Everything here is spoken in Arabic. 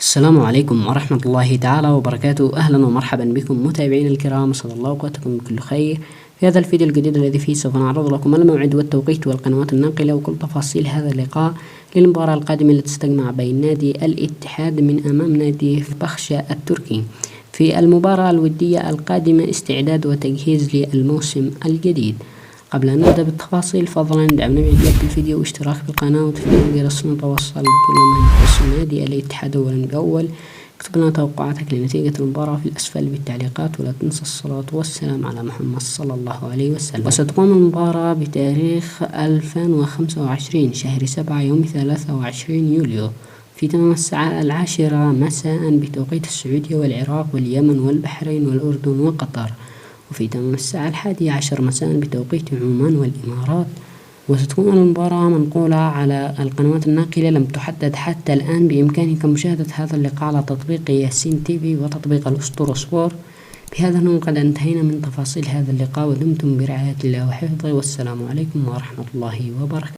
السلام عليكم ورحمة الله تعالى وبركاته. أهلا ومرحبا بكم متابعين الكرام، أسعد الله أوقاتكم بكل خير. في هذا الفيديو الجديد الذي فيه سوف نعرض لكم الموعد والتوقيت والقنوات الناقلة وكل تفاصيل هذا اللقاء للمباراة القادمة التي ستجمع بين نادي الاتحاد من أمام نادي بخشة التركي في المباراة الودية القادمة، استعداد وتجهيز للموسم الجديد. قبل أن نبدأ بالتفاصيل فضلا دعمنا بإعجاب بالفيديو واشتراك بالقناة وتفعيل الجرس لنتوصل بكل ما يخص نادي الاتحاد أولا بأول. اكتب لنا توقعاتك لنتيجة المباراة في الأسفل بالتعليقات، ولا تنسى الصلاة والسلام على محمد صلى الله عليه وسلم. وستقام المباراة بتاريخ 2025 شهر 7 يوم 23 يوليو في تمام الساعة 10 مساء بتوقيت السعودية والعراق واليمن والبحرين والأردن وقطر، وفي تمام الساعة 11 مساء بتوقيت عمان والإمارات. وستكون المباراة منقولة على القنوات الناقلة لم تحدد حتى الآن. بإمكانك مشاهدة هذا اللقاء على تطبيق ياسين تيفي وتطبيق الأسطورة سبور. بهذا نكون قد انتهينا من تفاصيل هذا اللقاء، ودمتم برعاية الله وحفظه، والسلام عليكم ورحمة الله وبركاته.